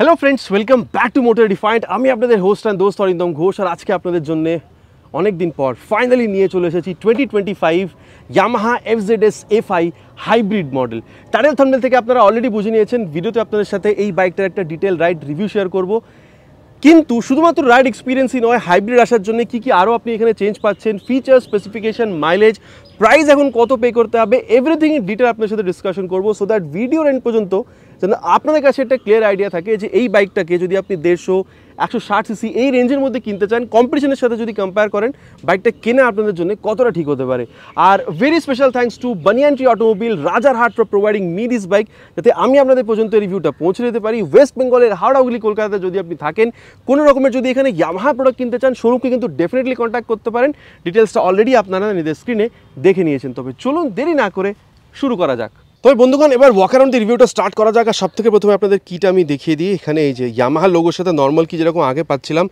Hello friends, welcome back to motor defined. আমি আপনাদের host and দোস্ত অরিন্দম ঘোষ, আর আজকে আপনাদের জন্য অনেক দিন পর ফাইনালি নিয়ে চলে এসেছি 2025 Yamaha FZS FI hybrid model. Title thumbnail থেকে আপনারা অলরেডি বুঝে নিয়েছেন, ভিডিওতে আপনাদের সাথে এই বাইকটার একটা ডিটেল রাইড রিভিউ শেয়ার করব। কিন্তু শুধুমাত্র রাইড এক্সপিরিয়েন্সই নয়, হাইব্রিড আসার জন্য কী কী আরও আপনি এখানে চেঞ্জ পাচ্ছেন, ফিচার, স্পেসিফিকেশন, মাইলেজ, প্রাইস এখন কত পে করতে হবে, এভরিথিং ইন ডিটেল আপনার সাথে ডিসকাশন করবো, সো দ্যাট ভিডিওর এন্ড পর্যন্ত যেন আপনাদের কাছে একটা ক্লিয়ার আইডিয়া থাকে যে এই বাইকটাকে যদি আপনি 150-160 সিসি এই রেঞ্জের মধ্যে কিনতে চান, কম্পিটিশনের সাথে যদি কম্পেয়ার করেন, বাইকটা কেনা আপনাদের জন্য কতটা ঠিক হতে পারে। Are very special thanks to banyan tree automobile Rajarhat for providing me this bike, যাতে আমি আপনাদের পর্যন্ত রিভিউটা পৌঁছে দিতে পারি। ওয়েস্ট বেঙ্গলের হাওড়া হুগলি কলকাতাতে যদি আপনি থাকেন, কোনো রকমের যদি এখানে ইয়ামাহা প্রোডাক্ট কিনতে চান, শোরুমকে কিন্তু ডেফিনেটলি কন্ট্যাক্ট করতে পারেন। ডিটেলসটা অলরেডি আপনারা নিজেদের স্ক্রিনে দেখে নিয়েছেন। তবে চলুন দেরি না করে শুরু করা যাক। তবে বন্ধুগণ, এবার ওয়াক অ্যারাউন্ড রিভিউটা স্টার্ট করা যাক। আর সব থেকে প্রথমে আপনাদের কিটা আমি দেখিয়ে দিই। এখানে এই যে ইয়ামাহা লোগোর সাথে নর্মাল কি যেরকম আগে পাচ্ছিলাম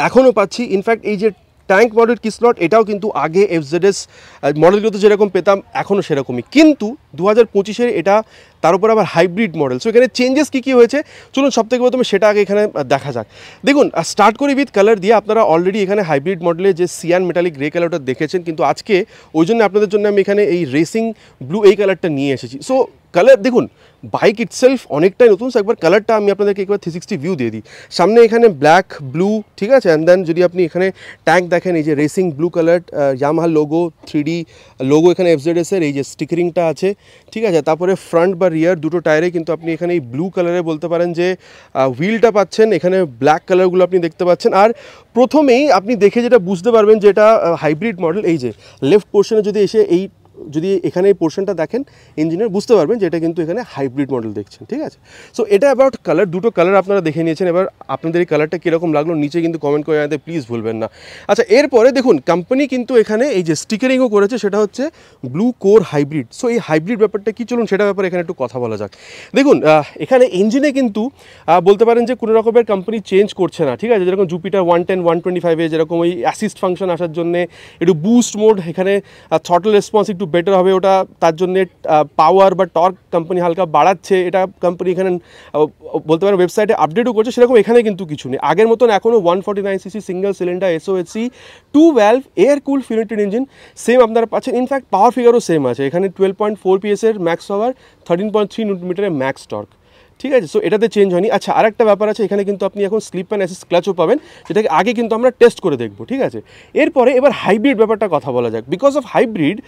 এখনও পাচ্ছি। ইনফ্যাক্ট এই যে ট্যাঙ্ক মডেল কি স্লট, এটাও কিন্তু আগে FZS মডেলগুলোতে যেরকম পেতাম এখনও সেরকমই, কিন্তু 2025-এর এটা তার উপর আবার হাইব্রিড মডেল। সো এখানে চেঞ্জেস কী কী হয়েছে চলুন সব থেকে প্রথমে সেটা আগে এখানে দেখা যাক। দেখুন, স্টার্ট করি উইথ কালার দিয়ে। আপনারা অলরেডি এখানে হাইব্রিড মডেলে যে সিয়ান মেটালিক গ্রে কালারটা দেখেছেন, কিন্তু আজকে ওই জন্য আপনাদের জন্য আমি এখানে এই রেসিং ব্লু এই কালারটা নিয়ে এসেছি। সো কালার দেখুন, বাইক ইটসেলফ অনেকটাই নতুন। সো একবার কালারটা আমি আপনাদেরকে একবার 360 ভিউ দিয়ে দিই। সামনে এখানে ব্ল্যাক ব্লু, ঠিক আছে, অ্যান্ড দেন যদি আপনি এখানে ট্যাঙ্ক দেখেন, এই যে racing blue colour, Yamaha logo, 3D logo এখানে FZS-এর এই যে স্টিকারিংটা আছে, ঠিক আছে। তারপরে ফ্রন্ট বা রিয়ার দুটো টায়ারে কিন্তু আপনি এখানে এই ব্লু কালারে বলতে পারেন যে হুইলটা পাচ্ছেন, এখানে ব্ল্যাক কালারগুলো আপনি দেখতে পাচ্ছেন। আর প্রথমেই আপনি দেখে যেটা বুঝতে পারবেন যে এটা হাইব্রিড মডেল, এই যে লেফট পোর্শনে যদি এসে যদি এখানে এই পোর্শনটা দেখেন ইঞ্জিনের, বুঝতে পারবেন যে এটা কিন্তু এখানে হাইব্রিড মডেল দেখছেন, ঠিক আছে। সো এটা অ্যাবাউট কালার, দুটো কালার আপনারা দেখে নিয়েছেন। এবার আপনাদের এই কালারটা কীরকম লাগলো নিচে কিন্তু কমেন্ট করে জানাতে প্লিজ ভুলবেন না। আচ্ছা, এরপরে দেখুন কোম্পানি কিন্তু এখানে এই যে স্টিকারিংও করেছে, সেটা হচ্ছে ব্লু কোর হাইব্রিড। সো এই হাইব্রিড ব্যাপারটা কী চলুন সেটা ব্যাপারে এখানে একটু কথা বলা যাক। দেখুন, এখানে ইঞ্জিনে কিন্তু বলতে পারেন যে কোনো রকমের কোম্পানি চেঞ্জ করছে না, ঠিক আছে। যেরকম জুপিটার 110, 125-এ যেরকম ওই অ্যাসিস্ট ফাংশন আসার জন্যে একটু বুস্ট মোড, এখানে থ্রটল রেসপন্স একটু বেটার হবে, ওটা তার জন্যে পাওয়ার বা টর্ক কোম্পানি হালকা বাড়াচ্ছে, এটা কোম্পানি এখানে বলতে পারেন ওয়েবসাইটে আপডেটও করছে। সেরকম এখানে কিন্তু কিছু নেই। আগের মতন এখনও 149 CC single cylinder SOHC 2 valve air cool fuelled engine same আপনারা পাচ্ছেন। ইনফ্যাক্ট পাওয়ার ফিগারও সেম আছে, এখানে 12.4 PS-এর ম্যাক্স পাওয়ার, 13.3 নিউটন-মিটারের ম্যাক্স টর্ক, ঠিক আছে। সো এটাতে চেঞ্জ হয়নি। আচ্ছা, আর একটা ব্যাপার আছে, এখানে কিন্তু আপনি এখন স্লিপ অ্যান্ড অ্যাসিস্ট ক্লাচও পাবেন, যেটাকে আগে কিন্তু আমরা টেস্ট করে দেখব, ঠিক আছে। এরপরে এবার হাইব্রিড ব্যাপারটা কথা বলা যাক। বিকজ অফ হাইব্রিড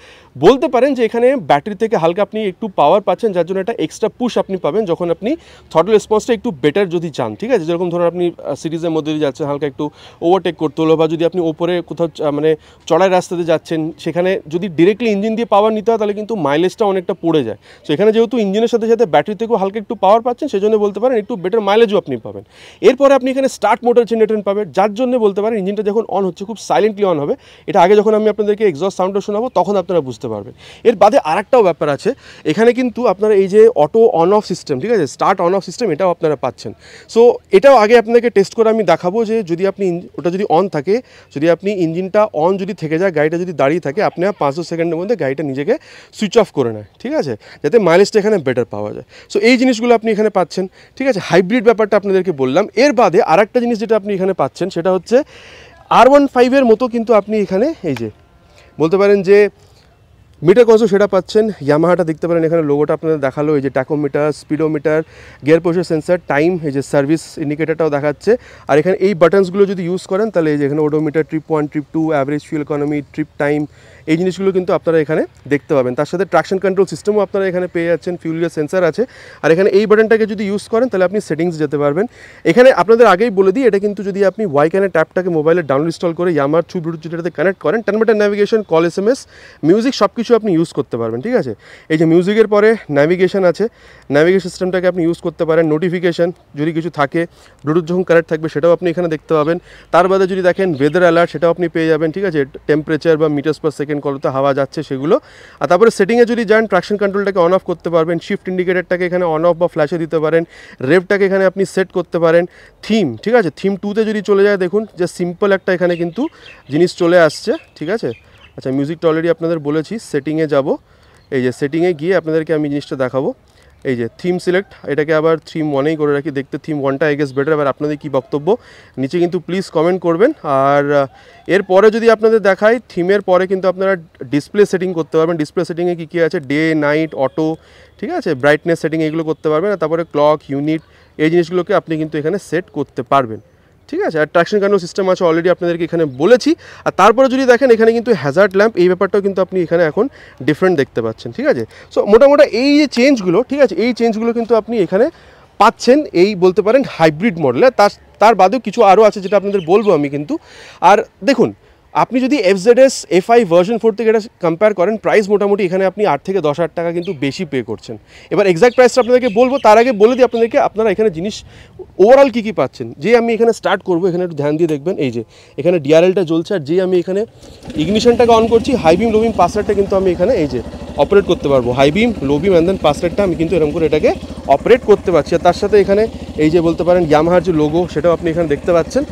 বলতে পারেন যে এখানে ব্যাটারি থেকে হালকা আপনি একটু পাওয়ার পাচ্ছেন, যার জন্য একটা এক্সট্রা পুশ আপনি পাবেন যখন আপনি থ্রটল রেসপন্সটা একটু বেটার যদি চান, ঠিক আছে। যেরকম ধরুন আপনি সিরিজের মধ্যে দিয়ে যাচ্ছেন, হালকা একটু ওভারটেক করতে হলো, বা যদি আপনি ওপরে কোথাও মানে চড়াই রাস্তাতে যাচ্ছেন, সেখানে যদি ডিরেক্টলি ইঞ্জিন দিয়ে পাওয়ার নিতে হয় তাহলে কিন্তু মাইলেজটা অনেকটা পড়ে যায়। সো এখানে যেহেতু ইঞ্জিনের সাথে সাথে ব্যাটারি থেকেও হালকা একটু পাওয়ার পাচ্ছেন, সেজন্য বলতে পারেন একটু বেটার মাইলেজও আপনি পাবেন। এরপরে আপনি এখানে স্টার্ট মোটর জেনারেটর পাবেন, যার জন্য বলতে পারেন ইঞ্জিনটা যখন অন হচ্ছে খুব সাইলেন্টলি অন হবে। এটা আগে যখন আমি আপনাদেরকে এক্সস্ট সাউন্ডটা শোনাবো তখন আপনারা বুঝতে পারবেন। এর বাদে আরেকটাও ব্যাপার আছে, এখানে কিন্তু আপনারা এই যে অটো অন অফ সিস্টেম, ঠিক আছে, স্টার্ট অন অফ সিস্টেম, এটাও আপনারা পাচ্ছেন। সো এটাও আগে আপনাকে টেস্ট করে আমি দেখাবো যে যদি আপনি ওটা যদি অন থাকে, যদি আপনি ইঞ্জিনটা অন যদি থেকে যায়, গাড়িটা যদি দাঁড়িয়ে থাকে, আপনি 5-10 সেকেন্ডের মধ্যে গাড়িটা নিজেকে সুইচ অফ করে নেয়, ঠিক আছে, যাতে মাইলেজটা এখানে বেটার পাওয়া যায়। সো এই জিনিসগুলো আপনি এখানে পাচ্ছেন, ঠিক আছে। হাইব্রিড ব্যাপারটা আপনাদেরকে বললাম। এর বাদে আরেকটা জিনিস যেটা আপনি এখানে পাচ্ছেন সেটা হচ্ছে R15-এর মতো কিন্তু আপনি এখানে এই যে বলতে পারেন যে মিটার কনসোল সেটা পাচ্ছেন। ইয়ামাহাটা দেখতে পারেন, এখানে লোগোটা আপনাদের দেখালো, এই যে tachometer, speedometer, gear pressure sensor, time, এই যে সার্ভিস ইন্ডিকেটারটাও দেখাচ্ছে। আর এখানে এই বাটনসগুলো যদি ইউজ করেন তাহলে এই যে এখানে odometer, trip 1, trip 2, average fuel economy, trip time, এই জিনিসগুলো কিন্তু আপনারা এখানে দেখতে পাবেন। তার সাথে ট্র্যাকশন কন্ট্রোল সিস্টেমও আপনারা এখানে পেয়ে যাচ্ছেন, ফিউলের সেন্সার আছে। আর এখানে এই বাটনটাকে যদি ইউজ করেন তাহলে আপনি সেটিংস যেতে পারবেন। এখানে আপনাদের আগেই বলে দিই, এটা কিন্তু যদি আপনি ওয়াইকানের ট্যাপটাকে মোবাইলে ডাউনলোড ইনস্টল করে ইয়ামাহার থ্রু ব্লুটুথ যেটাতে কানেক্ট করেন, টার্নমেটার ন্যাভিগেশন, কল, SMS, মিউজিক সব কিছু আপনি ইউজ করতে পারবেন, ঠিক আছে। এই যে মিউজিকের পরে ন্যাভিগেশন আছে, ন্যাভিগেশন সিস্টেমটাকে আপনি ইউজ করতে পারেন। নোটিফিকেশন যদি কিছু থাকে, ব্লুটুথ যখন কানেক্ট থাকবে সেটাও আপনি এখানে দেখতে পাবেন। তার বাদে যদি দেখেন ওয়েদার অ্যালার্ট, সেটাও আপনি পেয়ে যাবেন, ঠিক আছে। টেম্পারেচার বা মিটার্স পার সেকেন্ড কতটা হাওয়া যাচ্ছে সেগুলো। আর তারপরে সেটিংয়ে যদি যান, ট্র্যাকশন কন্ট্রোলটাকে অন অফ করতে পারবেন, শিফট ইন্ডিকেটারটাকে এখানে অন অফ বা ফ্ল্যাশে দিতে পারেন, রেভটাকে এখানে আপনি সেট করতে পারেন। থিম, ঠিক আছে, থিম 2-তে যদি চলে যায়, দেখুন যে সিম্পল একটা এখানে কিন্তু জিনিস চলে আসছে, ঠিক আছে। আচ্ছা, মিউজিকটা অলরেডি আপনাদের বলেছি। সেটিংয়ে যাব, এই যে সেটিংয়ে গিয়ে আপনাদেরকে আমি জিনিসটা দেখাবো। এই যে থিম সিলেক্ট, এটাকে আবার থিম 1-এই করে রাখি, দেখতে থিম 1টা আই গেস বেটার। এবার আপনাদের কি বক্তব্য নিচে কিন্তু প্লিজ কমেন্ট করবেন। আর এরপরে যদি আপনাদের দেখায়, থিমের পরে কিন্তু আপনারা ডিসপ্লে সেটিং করতে পারবেন। ডিসপ্লে সেটিংয়ে কী কী আছে, ডে নাইট অটো, ঠিক আছে, ব্রাইটনেস সেটিং এগুলো করতে পারবেন। আর তারপরে ক্লক ইউনিট এই জিনিসগুলোকে আপনি কিন্তু এখানে সেট করতে পারবেন, ঠিক আছে। আর ট্র্যাকশন কন্ট্রোল সিস্টেম আছে, অলরেডি আপনাদেরকে এখানে বলেছি। আর তারপরে যদি দেখেন এখানে কিন্তু হ্যাজার্ড ল্যাম্প, এই ব্যাপারটাও কিন্তু আপনি এখানে এখন ডিফারেন্ট দেখতে পাচ্ছেন, ঠিক আছে। সো মোটামুটি এই যে চেঞ্জগুলো, ঠিক আছে, এই চেঞ্জগুলো কিন্তু আপনি এখানে পাচ্ছেন এই বলতে পারেন হাইব্রিড মডেলে। তার বাদেও কিছু আরও আছে যেটা আপনাদের বলবো আমি কিন্তু। আর দেখুন, আপনি যদি FZS FI ভার্সন 4 থেকে এটা কম্পেয়ার করেন, প্রাইস মোটামুটি এখানে আপনি 8 থেকে 10 হাজার টাকা কিন্তু বেশি পে করছেন। এবার এক্স্যাক্ট প্রাইসটা আপনাদেরকে বলবো, তার আগে বলে দিই আপনাদেরকে আপনারা এখানে জিনিস ওভারঅল কী কী পাচ্ছেন। যে আমি এখানে স্টার্ট করবো, এখানে একটু ধ্যান দিয়ে দেখবেন, এই যে এখানে DRLটা জ্বলছে। আর যে আমি এখানে ইগনিশনটাকে অন করছি, high beam low beam pass লাইটটা কিন্তু আমি এখানে এই যে অপারেট করতে পারবো। High beam low beam and then pass লাইটটা আমি কিন্তু এরকম করে এটাকে অপারেট করতে পারছি। আর তার সাথে এখানে এই যে বলতে পারেন ইয়ামাহার যে লোগো, সেটাও আপনি এখানে দেখতে পাচ্ছেন।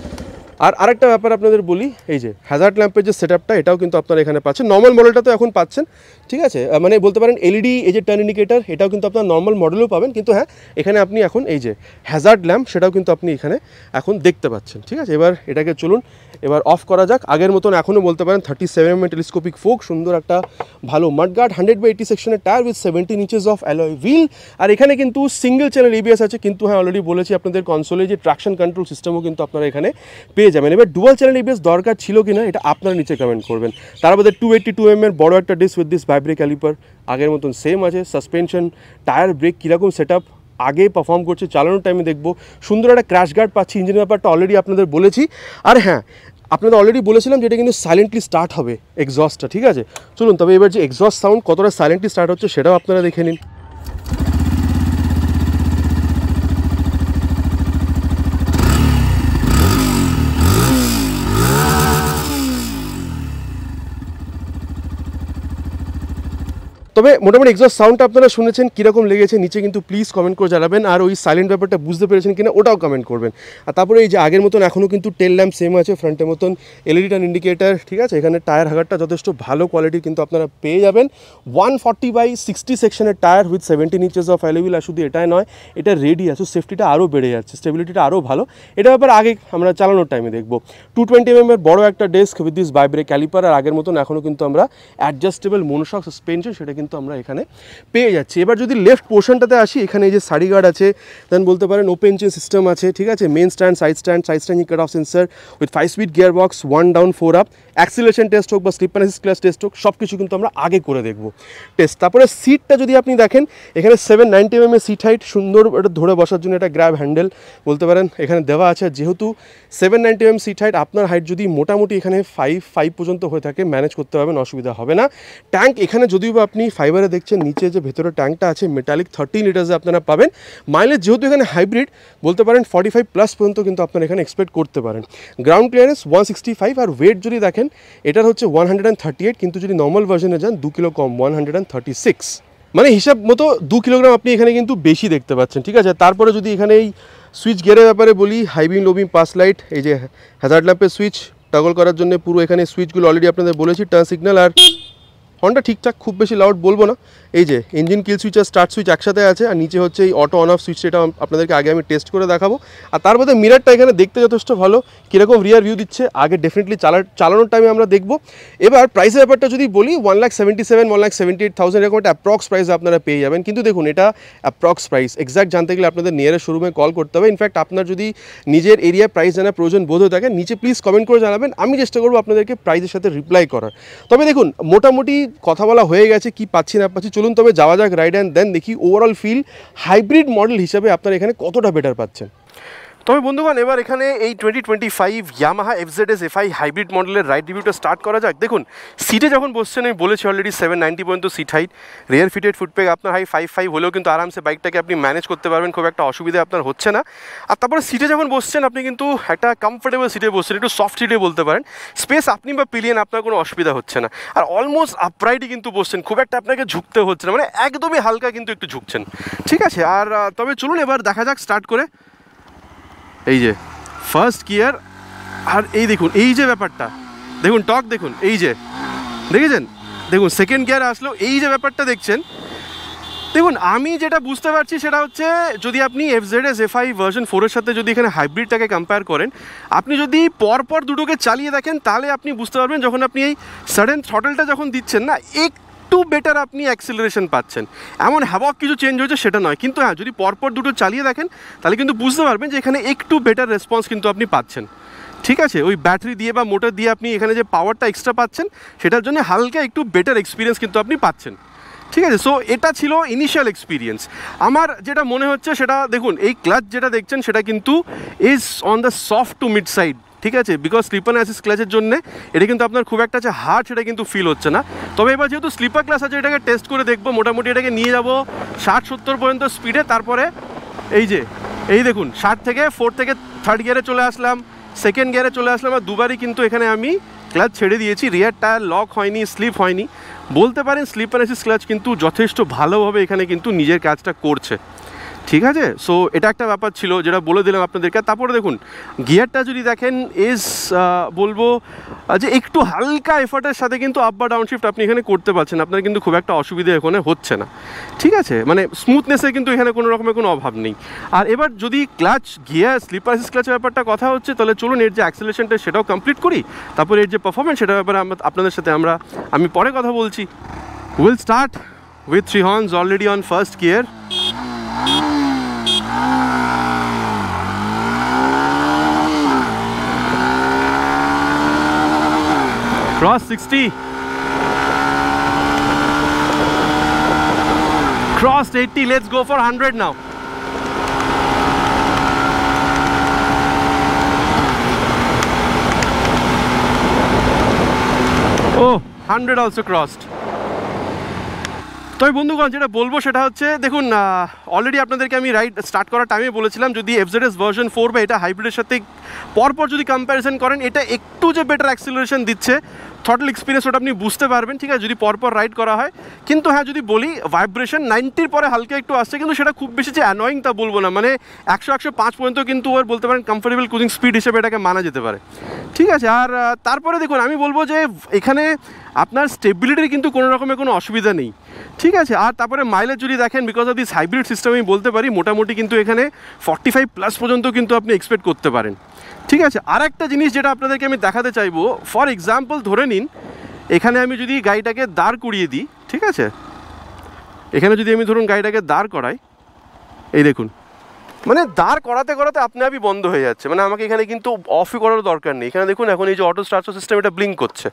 আর আরেকটা ব্যাপার আপনাদের বলি, এই যে হ্যাজার্ড ল্যাম্পের যে সেটআপটা, এটাও কিন্তু আপনারা এখানে পাচ্ছেন। নর্মাল মডেলটা তো এখন পাচ্ছেন, ঠিক আছে, মানে বলতে পারেন LED এই যে টার্ন ইন্ডিকেটার, এটাও কিন্তু আপনার নর্মাল মডেলেও পাবেন। কিন্তু হ্যাঁ, এখানে আপনি এখন এই যে হ্যাজার্ড ল্যাম্প, সেটাও কিন্তু আপনি এখানে এখন দেখতে পাচ্ছেন, ঠিক আছে। এবার এটাকে চলুন এবার অফ করা যাক। আগের মতন এখনও বলতে পারেন 37mm টেলিস্কোপিক ফোক, সুন্দর একটা ভালো মাডগার্ড, 100/80 সেকশনের tyre with 17 inches of alloy wheel. আর এখানে কিন্তু সিঙ্গেল চ্যানেল ABS আছে, কিন্তু হ্যাঁ অলরেডি বলেছি আপনাদের কনসোলে যে ট্রাকশন কন্ট্রোল সিস্টেমও কিন্তু আপনারা এখানে পেয়ে যাবেন। এবার ডুয়াল চ্যানেল ABS দরকার ছিল কিনা এটা আপনারা নিচে কমেন্ট করবেন। তার মধ্যে 282mm এর বড় একটা ডিস্ক উইথ দিস ভাইব্রে ক্যালিপার, আগের মতন সেম আছে। সাসপেনশন, টায়ার, ব্রেক কীরকম সেটআপ আগে পারফর্ম করছে, চালানোর টাইমে দেখবো। সুন্দর একটা ক্র্যাশ গার্ড পাচ্ছি, ইঞ্জিনের ব্যাপারটা অলরেডি আপনাদের বলেছি। আর হ্যাঁ, আপনাদের অলরেডি বলেছিলাম যে এটা কিন্তু সাইলেন্টলি স্টার্ট হবে এক্সস্টটা, ঠিক আছে। চলুন তবে এবার যে এক্সস্ট সাউন্ড কতটা সাইলেন্টলি স্টার্ট হচ্ছে সেটাও আপনারা দেখে নিন। তবে মোটামুটি এক্সস্ট সাউন্ডটা আপনারা শুনেছেন, কীরকম লেগেছে নিচে কিন্তু প্লিজ কমেন্ট করে জানাবেন। আর ওই সাইলেন্ট ব্যাপারটা বুঝতে পেরেছেন কিনা ওটাও কমেন্ট করবেন। আর তারপরে এই যে আগের মতন এখনও কিন্তু টেল ল্যাম্প সেম আছে, ফ্রন্টের মতন LED টার্ন ইন্ডিকেটার, ঠিক আছে। এখানে টায়ার হাগারটা যথেষ্ট ভালো কোয়ালিটির কিন্তু আপনারা পেয়ে যাবেন। 140/60 সেকশনের tyre with 17 inches of alloy wheel. আর শুধু এটাই নয়, এটা রেডি আছে, সেফটিটা আরও বেড়ে যাচ্ছে, স্টেবিলিটিটা আরও ভালো। এটা ব্যাপার আগে আমরা চালানোর টাইমে দেখবো। 220mm এর বড় একটা ডেস্ক উইথ দিস ভাইব্রে ক্যালিপার। আর আগের মতন এখনও কিন্তু আমরা অ্যাডজাস্টেবল মনোশক সাসপেনশন, সেটা কিন্তু আমরা এখানে পেয়ে যাচ্ছি। এবার যদি লেফট পোর্শনটাতে আসি, এখানে এই যে সারি গার্ড আছে, দেন বলতে পারেন ওপেন চেন সিস্টেম আছে, ঠিক আছে। Main stand, side standing cut off sensor with 5-speed gear box, 1 down 4 up, acceleration test হোক বা স্লিপ অ্যানালিসিস ক্লাস টেস্ট হোক, সব কিছু কিন্তু আমরা আগে করে দেখবো টেস্ট। তারপরে সিটটা যদি আপনি দেখেন, এখানে 790mm এর সিট হাইট, সুন্দর এটা ধরে বসার জন্য একটা গ্র্যাব হ্যান্ডেল বলতে পারেন এখানে দেওয়া আছে। যেহেতু 790mm সিট হাইট, আপনার হাইট যদি মোটামুটি এখানে 5 পর্যন্ত হয়ে থাকে, ম্যানেজ করতে পারবেন, অসুবিধা হবে না। ট্যাঙ্ক এখানে যদিও বা আপনি ফাইবারে দেখছেন, নিচে যে ভেতরে ট্যাঙ্কটা আছে মেটালিক 13 লিটার্সে আপনারা পাবেন। মাইলেজ যেহেতু এখানে হাইব্রিড বলতে পারেন 45+ পর্যন্ত কিন্তু আপনারা এখানে এক্সপেক্ট করতে পারেন। Ground clearance 165। আর ওয়েট যদি দেখেন, এটার হচ্ছে 138, কিন্তু যদি নর্মাল ভার্জনে যান 2 কিলো কম, 136। মানে হিসাব মতো 2 কিলোগ্রাম আপনি এখানে কিন্তু বেশি দেখতে পাচ্ছেন, ঠিক আছে। তারপরে যদি এখানে এই সুইচ গিয়ারের ব্যাপারে বলি, high beam low beam pass light, এই যে হ্যাজার্ড ল্যাম্পের সুইচ টগল করার জন্য পুরো এখানে সুইচগুলো অলরেডি আপনাদের বলেছি, টার্ন সিগন্যাল। আর হর্নটা ঠিকঠাক, খুব বেশি লাউড বলবো না। এই যে ইঞ্জিন কিল সুইচ আর স্টার্ট সুইচ একসাথে আছে। আর নিচে হচ্ছে এই অটো অন অফ সুইচ, সেটা আপনাদেরকে আগে আমি টেস্ট করে দেখাবো। আর তার মধ্যে মিরারটা এখানে দেখতে যথেষ্ট ভালো, কীরকম রিয়ার ভিউ দিচ্ছে আগে ডেফিনেটলি চালানোর টাইমে আমরা দেখবো। এবার প্রাইসের ব্যাপারটা যদি বলি, 1,77,000 1,78,000 এরকম একটা অ্যাপ্রক্স প্রাইস আপনারা পেয়ে যাবেন। কিন্তু দেখুন, এটা অ্যাপ্রক্স প্রাইস, এক্স্যাক্ট জানতে গেলে আপনাদের নিয়ারেস্ট শোরুমে কল করতে হবে। ইনফ্যাক্ট আপনার যদি নিজের এরিয়ায় প্রাইস জানার প্রয়োজন বোধ হয়ে থাকে, নিচে প্লিজ কমেন্ট করে জানাবেন, আমি চেষ্টা করবো আপনাদেরকে প্রাইসের সাথে রিপ্লাই করার। তবে দেখুন, মোটামুটি কথা বলা হয়ে গেছে, কি পাচ্ছি না পাচ্ছি, চলুন তবে যাওয়া যাক রাইড অ্যান্ড দেন দেখি ওভারঅল ফিল হাইব্রিড মডেল হিসাবে আপনারা এখানে কতটা বেটার পাচ্ছেন। তবে বন্ধুগণ, এবার এখানে এই 2025 ইয়ামাহা FZS FI হাইব্রিড মডেলের রাইড রিভিউটা স্টার্ট করা যাক। দেখুন, সিটে যখন বসছেন, আমি বলেছি অলরেডি 790 পর্যন্ত সিট হাইট, রিয়ার ফিটেড ফুটপ্যাক আপনার হাই 5.5 হলেও কিন্তু আরামসে বাইকটাকে আপনি ম্যানেজ করতে পারবেন, খুব একটা অসুবিধা আপনার হচ্ছে না। আর তারপরে সিটে যখন বসছেন, আপনি কিন্তু একটা কমফোর্টেবল সিটে বসছেন, একটু সফট সিটে বলতে পারেন, স্পেস আপনি বা পিলিয়ন আপনার কোনো অসুবিধা হচ্ছে না। আর অলমোস্ট আপরাইটই কিন্তু বসছেন, খুব একটা আপনাকে ঝুঁকতে হচ্ছে না, মানে একদমই হালকা কিন্তু একটু ঝুঁকছেন, ঠিক আছে। আর তবে চলুন এবার দেখা যাক স্টার্ট করে। এই যে ফার্স্ট গিয়ার, আর এই দেখুন এই যে ব্যাপারটা, দেখুন টক দেখুন, এই যে দেখেছেন, দেখুন সেকেন্ড গিয়ার আসলো, এই যে ব্যাপারটা দেখছেন, দেখুন আমি যেটা বুঝতে পারছি সেটা হচ্ছে যদি আপনি FZS FI ভার্সন 4-এর সাথে যদি এখানে হাইব্রিডটাকে কম্পেয়ার করেন, আপনি যদি পরপর দুটোকে চালিয়ে দেখেন তাহলে আপনি বুঝতে পারবেন যখন আপনি এই সাডেন থ্রটলটা যখন দিচ্ছেন না, একটু বেটার আপনি অ্যাক্সেলারেশন পাচ্ছেন। এমন হ্যাভক কিছু চেঞ্জ হয়েছে সেটা নয়, কিন্তু হ্যাঁ যদি পরপর দুটো চালিয়ে দেখেন তাহলে কিন্তু বুঝতে পারবেন যে এখানে একটু বেটার রেসপন্স কিন্তু আপনি পাচ্ছেন। ঠিক আছে, ওই ব্যাটারি দিয়ে বা মোটর দিয়ে আপনি এখানে যে পাওয়ারটা এক্সট্রা পাচ্ছেন সেটার জন্য হালকা একটু বেটার এক্সপিরিয়েন্স কিন্তু আপনি পাচ্ছেন। ঠিক আছে, সো এটা ছিল ইনিশিয়াল এক্সপিরিয়েন্স। আমার যেটা মনে হচ্ছে সেটা দেখুন, এই ক্লাচ যেটা দেখছেন সেটা কিন্তু is on the soft to mid side. ঠিক আছে, বিকজ স্লিপার অ্যাসিস ক্লাচের জন্য এটা কিন্তু আপনার খুব একটা যে হার্ড সেটা কিন্তু ফিল হচ্ছে না। তবে এবার যেহেতু স্লিপার ক্লাস আছে এটাকে টেস্ট করে দেখবো, মোটামুটি এটাকে নিয়ে যাবো 60-70 পর্যন্ত স্পিডে, তারপরে এই দেখুন 60 থেকে 4 থেকে 3rd গিয়ারে চলে আসলাম, 2nd গিয়ারে চলে আসলাম, আর দুবারই কিন্তু এখানে আমি ক্লাচ ছেড়ে দিয়েছি, রিয়ার টায়ার লক হয়নি, স্লিপ হয়নি। বলতে পারেন স্লিপার অ্যাসিস ক্লাচ কিন্তু যথেষ্ট ভালোভাবে এখানে কিন্তু নিজের কাজটা করছে। ঠিক আছে, সো এটা একটা ব্যাপার ছিল যেটা বলে দিলাম আপনাদেরকে। তারপরে দেখুন গিয়ারটা যদি দেখেন ইজ বলবো যে একটু হালকা এফর্টের সাথে কিন্তু আপ বা ডাউন শিফট আপনি এখানে করতে পারছেন, আপনার কিন্তু খুব একটা অসুবিধা এখানে হচ্ছে না। ঠিক আছে, মানে স্মুথনেসের কিন্তু এখানে কোনো রকমের কোনো অভাব নেই। আর এবার যদি ক্লাচ গিয়ার স্লিপার অ্যাসিস ক্লাচের ব্যাপারটা কথা হচ্ছে, তাহলে চলুন এর যে অ্যাক্সেলারেশনটা সেটাও কমপ্লিট করি, তারপরে এর যে পারফরমেন্স সেটার ব্যাপারে আপনাদের সাথে আমি পরে কথা বলছি। Will start with 3 horns already on first gear. Cross 60, crossed 80, let's go for 100 now. Oh, 100 also crossed. তবে বন্ধুগণ যেটা বলবো সেটা হচ্ছে দেখুন, অলরেডি আপনাদেরকে আমি রাইড স্টার্ট করার টাইমে বলেছিলাম যদি FZS ভার্সন 4 বা এটা হাইব্রিডের সাথে পরপর যদি কম্প্যারিজন করেন, এটা একটু যে বেটার অ্যাক্সেলারেশন দিচ্ছে, থ্রটল এক্সপিরিয়েন্স ওটা আপনি বুঝতে পারবেন। ঠিক আছে, যদি পরপর রাইড করা হয়। কিন্তু হ্যাঁ যদি বলি ভাইব্রেশন 90-র পরে হালকা একটু আসছে, কিন্তু সেটা খুব বেশি যে অ্যানয়িং তা বলবো না, মানে 100-105 পর্যন্ত কিন্তু ওর বলতে পারেন কমফোর্টেবল ক্রুজিং স্পিড হিসেবে এটাকে মানা যেতে পারে। ঠিক আছে, আর তারপরে দেখুন আমি বলবো যে এখানে আপনার স্টেবিলিটির কিন্তু কোনো রকমের কোনো অসুবিধা নেই। ঠিক আছে, আর তারপরে মাইলেজ যদি দেখেন, because of this hybrid system আমি বলতে পারি মোটামুটি কিন্তু এখানে 45+ পর্যন্ত কিন্তু আপনি এক্সপেক্ট করতে পারেন। ঠিক আছে, আর একটা জিনিস যেটা আপনাদেরকে আমি দেখাতে চাইবো, ফর এক্সাম্পল ধরে নিন এখানে আমি যদি গাড়িটাকে দাঁড় করিয়ে দিই, ঠিক আছে, এখানে যদি আমি ধরুন গাড়িটাকে দাঁড় করাই, এই দেখুন মানে দাঁড় করাতে করাতে আপনি আপনি বন্ধ হয়ে যাচ্ছে, মানে আমাকে এখানে কিন্তু অফই করার দরকার নেই। এখানে দেখুন এখন এই যে অটো স্টার্ট সিস্টেম এটা ব্লিঙ্ক করছে।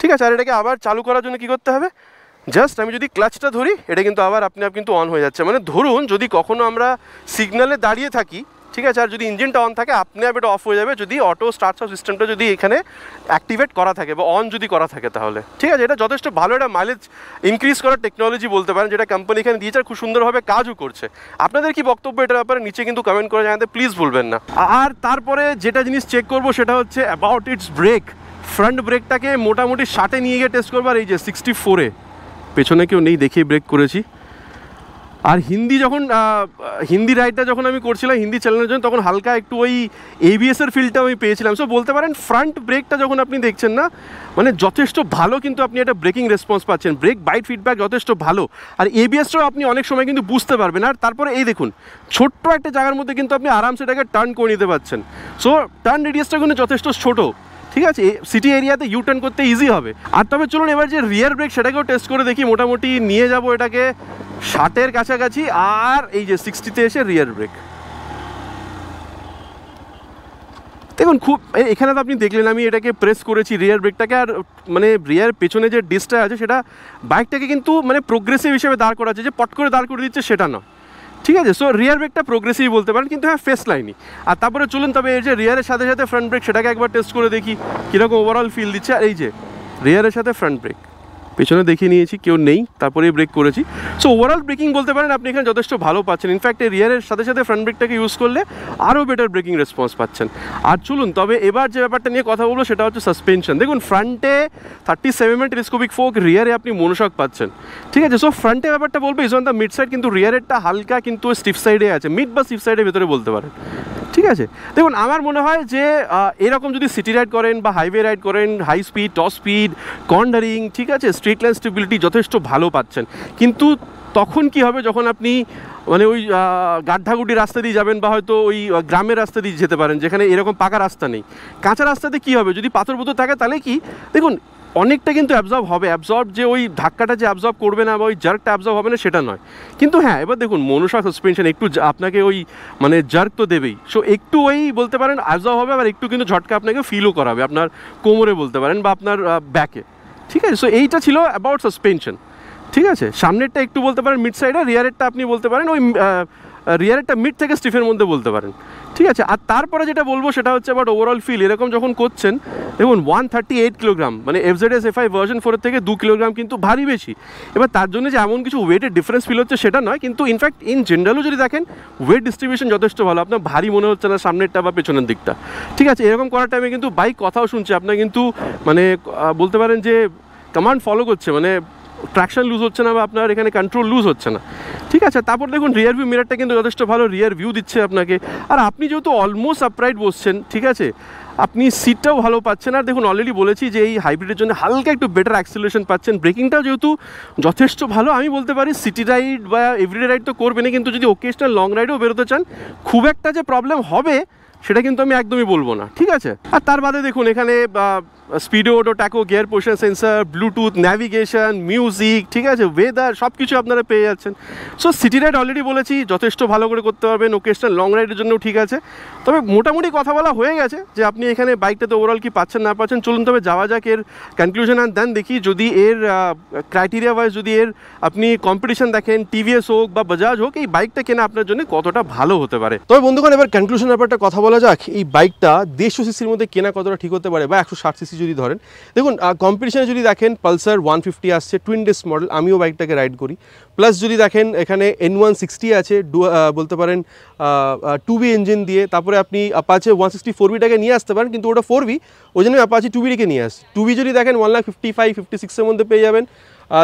ঠিক আছে, আর এটাকে আবার চালু করার জন্য কী করতে হবে, জাস্ট আমি যদি ক্লাচটা ধরি এটা কিন্তু আবার আপনি কিন্তু অন হয়ে যাচ্ছে। মানে ধরুন যদি কখনো আমরা সিগন্যালে দাঁড়িয়ে থাকি, ঠিক আছে, আর যদি ইঞ্জিনটা অন থাকে আপনি এটা অফ হয়ে যাবে যদি অটো স্টার্ট সিস্টেমটা যদি এখানে অ্যাক্টিভেট করা থাকে বা অন যদি করা থাকে তাহলে। ঠিক আছে, এটা যথেষ্ট ভালো একটা মাইলেজ ইনক্রিজ করার টেকনোলজি বলতে পারেন, যেটা কোম্পানি এখানে দিয়েছে আর খুব সুন্দরভাবে কাজও করছে। আপনাদের কি বক্তব্য এটার ব্যাপারে নিচে কিন্তু কমেন্ট করে জানাতে প্লিজ ভুলবেন না। আর তারপরে যেটা জিনিস চেক করবো সেটা হচ্ছে অ্যাবাউট ইটস ব্রেক। ফ্রন্ট ব্রেকটাকে মোটামুটি 60-এ নিয়ে গিয়ে টেস্ট করবো, আর এই যে 64-এ পেছনে কেউ নেই দেখেই ব্রেক করেছি। আর হিন্দি রাইডটা যখন আমি করছিলাম হিন্দি চ্যানেলের জন্য, তখন হালকা একটু ওই ABS-এর ফিলটা আমি পেয়েছিলাম। সো বলতে পারেন ফ্রন্ট ব্রেকটা যখন আপনি দেখছেন না, মানে যথেষ্ট ভালো কিন্তু আপনি একটা ব্রেকিং রেসপন্স পাচ্ছেন, ব্রেক বাইট ফিডব্যাক যথেষ্ট ভালো। আর ABS-টাও আপনি অনেক সময় কিন্তু বুঝতে পারবেন। আর তারপরে এই দেখুন ছোট্ট একটা জায়গার মধ্যে কিন্তু আপনি আরামসে এটাকে টার্ন করে নিতে পারছেন। সো টার্ন রেডিয়াসটা কিন্তু যথেষ্ট ছোটো। ঠিক আছে, সিটি এরিয়াতে ইউটার্ন করতে ইজি হবে। আর তবে চলুন এবার যে রিয়ার ব্রেক সেটাকেও টেস্ট করে দেখি। মোটামুটি নিয়ে যাব এটাকে 60-এর কাছাকাছি, আর এই যে 60-তে এসে রিয়ার ব্রেক দেখুন খুব, এখানে তো আপনি দেখলেন আমি এটাকে প্রেস করেছি রিয়ার ব্রেকটাকে, আর মানে রিয়ার পেছনে যে ডিসটা আছে সেটা বাইকটাকে কিন্তু মানে প্রোগ্রেসিভ হিসেবে দাঁড় করা আছে, যে পট করে দাঁড় করে দিচ্ছে সেটা নয়। ঠিক আছে, সো রিয়ার ব্রেকটা প্রোগ্রেসিভ বলতে পারেন, কিন্তু হ্যাঁ ফেস লাইনই। আর তারপরে চলুন তবে এই যে রিয়ারের সাথে সাথে ফ্রন্ট ব্রেক সেটাকে একবার টেস্ট করে দেখি কীরকম ওভারঅল ফিল দিচ্ছে। আর এই যে রিয়ারের সাথে ফ্রন্ট ব্রেক পেছনে দেখিয়ে নিয়েছি, কেউ নেই, তারপরেই ব্রেক করেছি। সো ওভারঅল ব্রেকিং বলতে পারেন আপনি এখানে যথেষ্ট ভালো পাচ্ছেন। ইনফ্যাক্ট এই রিয়ারের সাথে সাথে ফ্রন্ট ব্রেকটাকে ইউজ করলে আরও বেটার ব্রেকিং রেসপন্স পাচ্ছেন। আর চলুন তবে এবার যে ব্যাপারটা নিয়ে কথা বলবো সেটা হচ্ছে সাসপেনশন। দেখুন ফ্রন্টে 37mm টেলিস্কোপিক ফোক, রিয়ারে আপনি মনোশক পাচ্ছেন, ঠিক আছে। সো ফ্রন্টে ব্যাপারটা বলবো is on the mid side, কিন্তু রিয়ারেরটা হালকা কিন্তু স্টিফ সাইডে আছে, মিড বা স্টিফ সাইডের ভেতরে বলতে পারেন, ঠিক আছে। দেখুন আমার মনে হয় যে এরকম যদি সিটি রাইড করেন বা হাইওয়ে রাইড করেন, high speed, top speed, cornering, ঠিক আছে, স্ট্রিট লাইন স্টেবিলিটি যথেষ্ট ভালো পাচ্ছেন। কিন্তু তখন কি হবে যখন আপনি মানে ওই গাড্ডাগুডি রাস্তা দিয়ে যাবেন বা হয়তো ওই গ্রামের রাস্তা দিয়ে যেতে পারেন যেখানে এরকম পাকা রাস্তা নেই। কাঁচা রাস্তাতে কী হবে, যদি পাথর পুথর থাকে তাহলে কি দেখুন অনেকটা কিন্তু অ্যাবজর্ব হবে, অ্যাবজর্ব যে ওই ধাক্কাটা যে অ্যাবজর্ব করবে না বা ওই জার্কটা অ্যাবজর্ব হবে না সেটা নয়। কিন্তু হ্যাঁ, এবার দেখুন মনোশক সাসপেনশন একটু আপনাকে ওই মানে জার্ক তো দেবেই, সো একটু ওই বলতে পারেন অ্যাবজর্ব হবে, আবার একটু কিন্তু ঝটকা আপনাকে ফিলও করাবে আপনার কোমরে বলতে পারেন বা আপনার ব্যাকে, ঠিক আছে। সো এইটা ছিল অ্যাবাউট সাসপেনশন, ঠিক আছে। সামনেরটা একটু বলতে পারেন মিড সাইডে, রিয়ারেরটা আপনি বলতে পারেন ওই রিয়ারেরটা মিড থেকে স্টিফের মধ্যে বলতে পারেন, ঠিক আছে। আর তারপরে যেটা বলবো সেটা হচ্ছে অ্যাবাউট ওভারঅল ফিল। এরকম যখন করছেন দেখুন 138 কিলোগ্রাম মানে FZS FI ভার্সন 4 থেকে 2 কিলোগ্রাম কিন্তু ভারী বেশি। এবার তার জন্য যে এমন কিছু ওয়েটের ডিফারেন্স ফিল হচ্ছে সেটা নয়, কিন্তু ইনফ্যাক্ট ইন জেনারেলও যদি দেখেন ওয়েট ডিস্ট্রিবিউশন যথেষ্ট ভালো, আপনার ভারী মনে হচ্ছে না সামনেরটা বা পেছনের দিকটা, ঠিক আছে। এরকম করার টাইমে কিন্তু বাইক কথাও শুনছে, আপনার কিন্তু মানে বলতে পারেন যে কমান্ড ফলো করছে, মানে ট্র্যাকশন লুজ হচ্ছে না বা আপনার এখানে কন্ট্রোল লুজ হচ্ছে না, ঠিক আছে। তারপর দেখুন রিয়ার ভিউ মিরারটা কিন্তু যথেষ্ট ভালো রিয়ার ভিউ দিচ্ছে আপনাকে, আর আপনি যেহেতু অলমোস্ট আপরাইট বসছেন, ঠিক আছে, আপনি সিটটাও ভালো পাচ্ছেন। আর দেখুন অলরেডি বলেছি যে এই হাইব্রিডের জন্য হালকা একটু বেটার অ্যাক্সিলারেশন পাচ্ছেন, ব্রেকিংটাও যেহেতু যথেষ্ট ভালো। আমি বলতে পারি সিটি রাইড বা এভরিডে রাইড তো করবেনই, কিন্তু যদি ওকেশনাল লং রাইডেও বেরোতে চান খুব একটা যে প্রবলেম হবে সেটা কিন্তু আমি একদমই বলবো না, ঠিক আছে। আর তার বাদে দেখুন এখানে speedo, tacho, gear position sensor, Bluetooth, navigation, music, ঠিক আছে, ওয়েদার সব কিছু আপনারা পেয়ে যাচ্ছেন। সো সিটি রাইড অলরেডি বলেছি যথেষ্ট ভালো করে করতে পারবেন, ওকেশনাল লং রাইডের জন্যও ঠিক আছে। তবে মোটামুটি কথা বলা হয়ে গেছে যে আপনি এখানে বাইকটাতে ওভারঅল কি পাচ্ছেন না পাচ্ছেন। চলুন তবে যাওয়া যাক এর কনক্লুশন, আর দেন দেখি যদি এর ক্রাইটেরিয়া ওয়াইজ যদি এর আপনি কম্পিটিশন দেখেন, টিভিএস হোক বা বাজাজ হোক, এই বাইকটা কেনা আপনার জন্য কতটা ভালো হতে পারে। তবে বন্ধুগণ এবার কনক্লুশন ব্যাপারটা কথা বলা যাক, এই বাইকটা 150 সিসির মধ্যে কেনা কতটা ঠিক হতে পারে বা 160 সিসি যদি ধরেন। দেখুন কম্পিটিশনে যদি দেখেন পালসার 150 আসছে টুইন ডিস্ক মডেল, আমিও বাইকটাকে রাইড করি। প্লাস যদি দেখেন এখানে N160 আছে বলতে পারেন 2B ইঞ্জিন দিয়ে। তারপরে আপনি অ্যাপাচে 160 4Bটাকে নিয়ে আসতে পারেন, কিন্তু ওটা 4B, ওই জন্য অ্যাপাচে 2Bটাকে নিয়ে আসছে। 2B যদি দেখেন 1,55,56 এর মধ্যে পেয়ে যাবেন।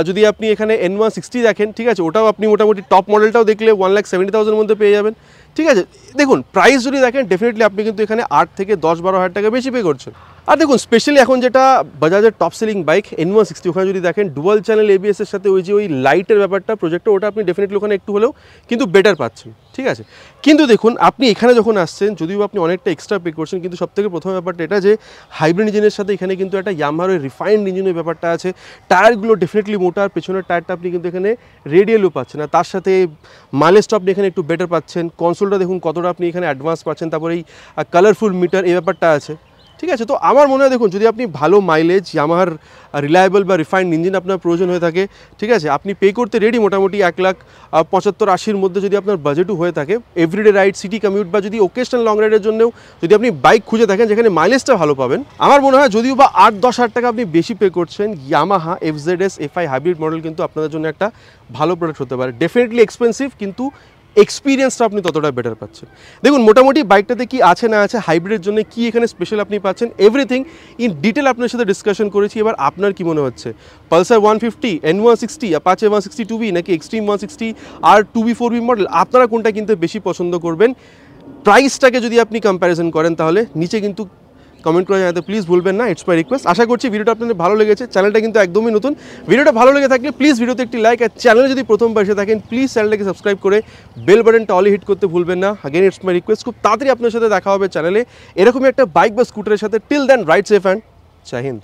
যদি আপনি এখানে N160 দেখেন, ঠিক আছে, ওটাও আপনি মোটামুটি টপ মডেলটাও দেখলে 1,70,000 মধ্যে পেয়ে যাবেন, ঠিক আছে। দেখুন প্রাইস যদি দেখেন ডেফিনেটলি আপনি কিন্তু এখানে 8 থেকে 10-12 হাজার টাকা বেশি পে করছেন। আর দেখুন স্পেশালি এখন যেটা বাজাজের টপ সেলিং বাইক N160, ওখানে যদি দেখেন ডুয়াল চ্যানেল ABS এর সাথে ওই যে ওই লাইটের ব্যাপারটা প্রজেক্টর, ওটা আপনি ডেফিনেটলি ওখানে একটু হলেও কিন্তু বেটার পাচ্ছেন, ঠিক আছে। কিন্তু দেখুন আপনি এখানে যখন আসছেন, যদিও আপনি অনেকটা এক্সট্রা পে করছেন, কিন্তু সবথেকে প্রথম ব্যাপারটা এটা যে হাইব্রিড ইঞ্জিনের সাথে এখানে কিন্তু একটা ইয়ামাহার রিফাইন্ড ইঞ্জিনের ব্যাপারটা আছে। টায়ারগুলো ডেফিনেটলি মোটা, পেছনের টায়ারটা আপনি কিন্তু এখানে রেডিয়ালও পাচ্ছেন, আর তার সাথে মাইলেজটা আপনি এখানে একটু বেটার পাচ্ছেন। কনসোলটা দেখুন কতটা আপনি এখানে অ্যাডভান্স পাচ্ছেন, তারপরে এই কালারফুল মিটার এই ব্যাপারটা আছে, ঠিক আছে। তো আমার মনে হয় দেখুন যদি আপনি ভালো মাইলেজ, ইয়ামাহার রিলায়েবল বা রিফাইন্ড ইঞ্জিন আপনার প্রয়োজন হয়ে থাকে, ঠিক আছে, আপনি পে করতে রেডি মোটামুটি 1,75,80-র মধ্যে যদি আপনার বাজেটও হয়ে থাকে। এভরিডে রাইড, সিটি কমিউট বা যদি ওকেশনাল লং রাইডের জন্যও যদি আপনি বাইক খুঁজে থাকেন যেখানে মাইলেজটা ভালো পাবেন, আমার মনে হয় যদিও বা 8-10 হাজার টাকা আপনি বেশি পে করছেন, Yamaha FZS FI hybrid model কিন্তু আপনাদের জন্য একটা ভালো প্রোডাক্ট হতে পারে। ডেফিনেটলি এক্সপেন্সিভ, কিন্তু এক্সপিরিয়েন্সটা আপনি ততটা বেটার পাচ্ছেন। দেখুন মোটামুটি বাইকটাতে কি আছে না আছে, হাইব্রিডের জন্য কি এখানে স্পেশাল আপনি পাচ্ছেন, এভরিথিং ইন ডিটেল আপনার সাথে ডিসকাশন করেছি। এবার আপনার কি মনে হচ্ছে, পালসার 150, N160, অ্যাপাচে 160 2B নাকি এক্সট্রিম 160 আর 2B 4B মডেল, আপনারা কোনটা কিনতে বেশি পছন্দ করবেন? প্রাইসটাকে যদি আপনি কম্প্যারিজন করেন তাহলে নিচে কিন্তু কমেন্ট করে জানাতে প্লিজ ভুলবেন না, ইটস মাই রিকোয়েস্ট। আশা করছি ভিডিওটা আপনাদের ভালো লেগেছে। চ্যানেলটা কিন্তু একদমই নতুন, ভিডিওটা ভালো লেগে থাকলে প্লিজ ভিডিওতে একটি লাইক, আর চ্যানেলে যদি প্রথমবার এসে থাকেন প্লিজ চ্যানেলটাকে সাবস্ক্রাইব করে বেল বাটনটা অলি হিট করতে ভুলবেন না। আগেন ইটস মাই রিকোয়েস্ট, খুব তাড়াতাড়ি আপনার সাথে দেখা হবে চ্যানেলে এরকমই একটা বাইক বা স্কুটারের সাথে। Till then ride safe and জয় হিন্দ।